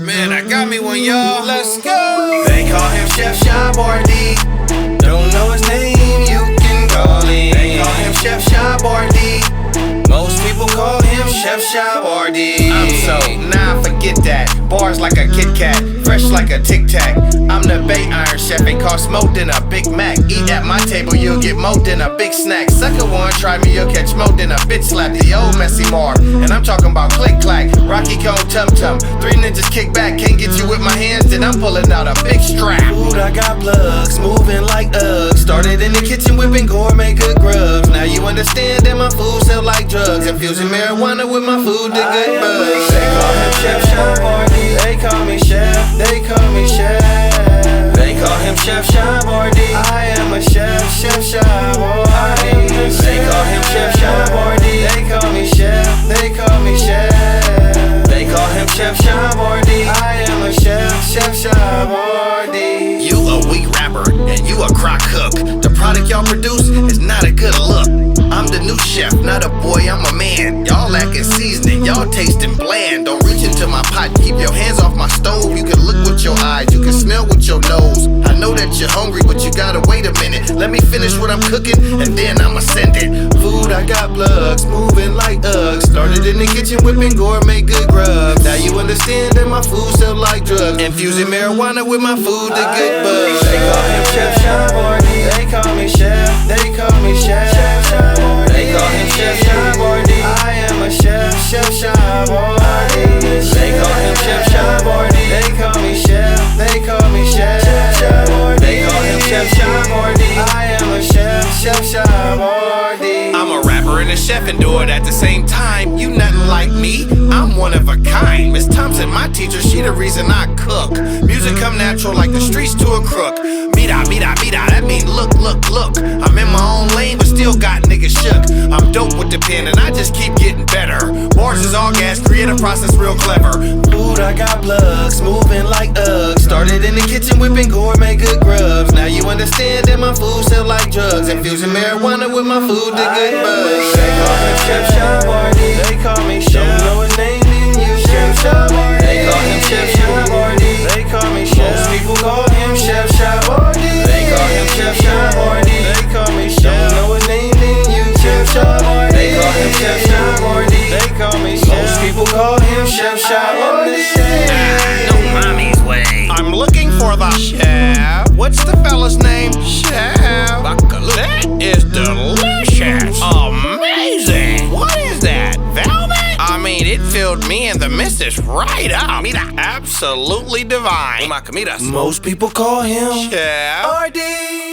Man, I got me one, y'all. Let's go. They call him Chef Shob RD. Don't know his name, you can call him. They call him Chef Shob RD. Most people call him Chef Shob RD. I'm so, nah, forget that. Bars like a Kit Kat, fresh like a Tic Tac. I'm the Bay Iron Chef, ain't cost more than a Big Mac. Eat at my table, you'll get more than a big snack. Sucker one, try me, you'll catch more than a bitch slap. The old messy Mar, and I'm talking about click clack, Rocky Cone tum tum. 3 ninjas kick back, can't get you with my hands, then I'm pulling out a big strap. Food, I got plugs, moving like Uggs. Started in the kitchen whipping gourmet good grubs. Now you understand that my food sell like drugs. Infusing marijuana with my food, the good bugs. They call him Chef Shob RD. They call me Chef, they call me Chef. They call him Chef Shob RD. I am a chef, Chef Shob RD. They call him Chef Shob RD. They call me Chef, they call me Chef. They call him Chef Shob RD. I am a chef, Chef Shob RD. You a weak rapper, and you a crock cook. The product y'all produce is not a good look. I'm the new chef, not a boy, I'm a man. Y'all lacking seasoning, y'all tasting bland. Don't reach into my pot, keep your hands off my stove. You can look with your eyes, you can smell with your nose. I know that you're hungry, but you gotta wait a minute. Let me finish what I'm cooking, and then I'ma send it. Food, I got plugs, moving like Uggs. Started in the kitchen whipping gourmet good grubs. Now you understand that my food sell like drugs. Infusing marijuana with my food, the good bugs. They call him Chef Shob RD. They call me Chef, they call me Chef. They call him Chef Shob RD. I am a chef, Chef Shob RD. They call him Chef Shob RD. They call me Chef, they call me Chef. They call him Chef Shob RD. I am a chef, Chef Shob RD. I'm a rapper and a chef and do it at the same time. You nothing like me, I'm one of a kind. Miss Thompson, my teacher, she the reason I cook. Music come natural like the streets to a crook. Mira, mira, mira, that mean look, look, look. I'm in my own lane but still got niggas shook. I'm dope with the pen and I just keep getting better. Bars is all gas, creative process real clever. Food, I got plugs, moving like Uggs. Started in the kitchen whipping gourmet good grubs. Now you understand that my food sell like drugs. Infusing marijuana with my food, the good bugs. They call him Chef Shob RD. They call me Chef. Don't know his name, then you Chef Shob RD. They call him Chef Shob RD. They call me Chef. Most people call him Chef Shob RD. They call him Chef Shob RD. They call me Chef. Don't know his name, then you Chef Shob RD. They call him Chef Shob RD. They call me Chef. Most people call him Chef Shob RD. No mommy's way. I'm looking for the chef. What's the fella's name? Chef. That is delicious. Amazing. What is that? Velvet? I mean, it filled me and the missus right up. Mira, absolutely divine. Uma comidas. Most people call him Chef RD.